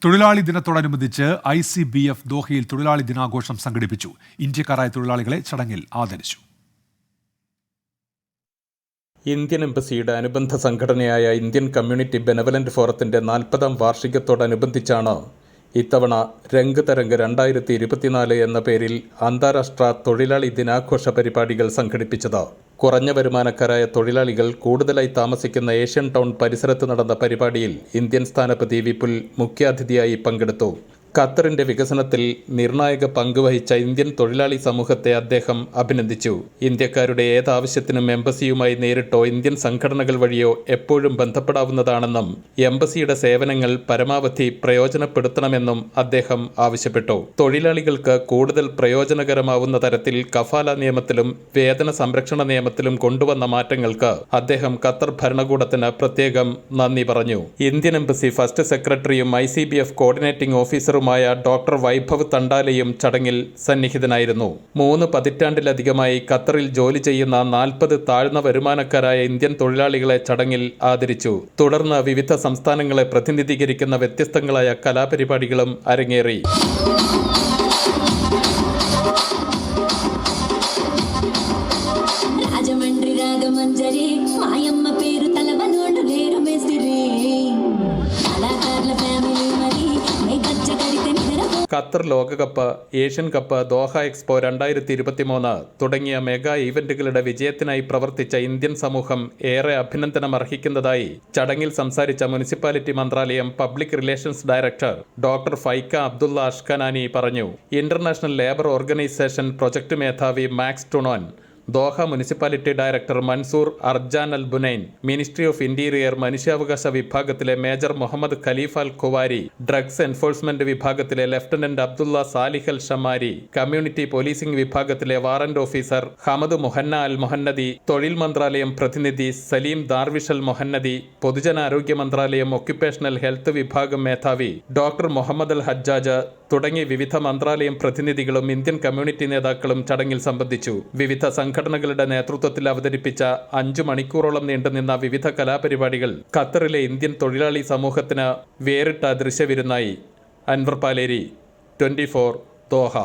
തൊഴിലാളി ദിനത്തോടനുബന്ധിച്ച് ICBF ദോഹയിൽ തൊഴിലാളി ദിനാഘോഷം സംഘടിപ്പിച്ചു. ഇന്ത്യക്കാരായ തൊഴിലാളികളെ ചടങ്ങിൽ ആദരിച്ചു. ഇന്ത്യൻ എംബസിയുടെ അനുബന്ധ സംഘടനയായ ഇന്ത്യൻ കമ്മ്യൂണിറ്റി ബെനവലന്റ് ഫോറത്തിന്റെ 40ാം വാർഷികത്തോടനുബന്ധിച്ചാണ് ഇത്തവണ രംഗ് തരംഗ് 2024 എന്ന പേരിൽ അന്താരാഷ്ട്ര തൊഴിലാളി ദിനാഘോഷ പരിപാടികൾ സംഘടിപ്പിച്ചത്. കുറഞ്ഞ വരുമാനക്കാരായ തൊഴിലാളികൾ കൂടുതലായി താമസിക്കുന്ന ഏഷ്യൻ ടൗൺ പരിസരത്ത് നടന്ന പരിപാടിയിൽ ഇന്ത്യൻ സ്ഥാനപതി വിപുൽ മുഖ്യാതിഥിയായി പങ്കെടുത്തു. ഖത്തറിന്റെ വികസനത്തിൽ നിർണായക പങ്കുവഹിച്ച ഇന്ത്യൻ തൊഴിലാളി സമൂഹത്തെ അദ്ദേഹം അഭിനന്ദിച്ചു. ഇന്ത്യക്കാരുടെ ഏതാവശ്യത്തിനും എംബസിയുമായി നേരിട്ടോ ഇന്ത്യൻ സംഘടനകൾ വഴിയോ എപ്പോഴും ബന്ധപ്പെടാവുന്നതാണെന്നും എംബസിയുടെ സേവനങ്ങൾ പരമാവധി പ്രയോജനപ്പെടുത്തണമെന്നും അദ്ദേഹം ആവശ്യപ്പെട്ടു. തൊഴിലാളികൾക്ക് കൂടുതൽ പ്രയോജനകരമാവുന്ന തരത്തിൽ കഫാല നിയമത്തിലും വേതന സംരക്ഷണ നിയമത്തിലും കൊണ്ടുവന്ന മാറ്റങ്ങൾക്ക് അദ്ദേഹം ഖത്തർ ഭരണകൂടത്തിന് പ്രത്യേകം നന്ദി പറഞ്ഞു. ഇന്ത്യൻ എംബസി ഫസ്റ്റ് സെക്രട്ടറിയും ICBF കോർഡിനേറ്റിംഗ് ഓഫീസറും ഡോക്ടർ വൈഭവ് തണ്ടാലയും ചടങ്ങിൽ സന്നിഹിതനായിരുന്നു. 3 പതിറ്റാണ്ടിലധികമായി ഖത്തറിൽ ജോലി ചെയ്യുന്ന 40 താഴ്ന്ന വരുമാനക്കാരായ ഇന്ത്യൻ തൊഴിലാളികളെ ചടങ്ങിൽ ആദരിച്ചു. തുടർന്ന് വിവിധ സംസ്ഥാനങ്ങളെ പ്രതിനിധീകരിക്കുന്ന വ്യത്യസ്തങ്ങളായ കലാപരിപാടികളും അരങ്ങേറി. ഖത്തർ ലോകകപ്പ്, ഏഷ്യൻ കപ്പ്, ദോഹ എക്സ്പോ 2023 തുടങ്ങിയ മെഗാ ഈവന്റുകളുടെ വിജയത്തിനായി പ്രവർത്തിച്ച ഇന്ത്യൻ സമൂഹം ഏറെ അഭിനന്ദനം അർഹിക്കുന്നതായി ചടങ്ങിൽ സംസാരിച്ച മുനിസിപ്പാലിറ്റി മന്ത്രാലയം public relations director doctor Faiqa Abdullah Ashkanani പറഞ്ഞു. ഇന്റർനാഷണൽ ലേബർ ഓർഗനൈസേഷൻ പ്രൊജക്ട് മേധാവി Max Tunon, Doha municipality director Mansoor Arjan Al Bunain, ministry of interior മനുഷ്യാവകാശ വിഭാഗത്തിലെ major Mohammed Khalif Al Khuwari, drugs enforcement വിഭാഗത്തിലെ lieutenant Abdullah Salih Al Shammari, community policing വിഭാഗത്തിലെ warrant officer Hamad Muhanna Al Mohannadi, തൊഴിൽ മന്ത്രാലയം പ്രതിനിധി Saleem Darwish അൽ മൊഹന്നദി, പൊതുജനാരോഗ്യ മന്ത്രാലയം occupational health വിഭാഗം മേധാവി ഡോക്ടർ മുഹമ്മദ് അൽ ഹജ്ജാജ് തുടങ്ങി വിവിധ മന്ത്രാലയം പ്രതിനിധികളും ഇന്ത്യൻ കമ്മ്യൂണിറ്റി നേതാക്കളും ചടങ്ങിൽ സംബന്ധിച്ചു. വിവിധ സംഘടനകളുടെ നേതൃത്വത്തിൽ അവതരിപ്പിച്ച 5 മണിക്കൂറോളം നീണ്ടുനിന്ന വിവിധ കലാപരിപാടികൾ ഖത്തറിലെ ഇന്ത്യൻ തൊഴിലാളി സമൂഹത്തിന് വേറിട്ട ദൃശ്യവിരുന്നായി. അൻവർ പാലേരി, 24 ദോഹ.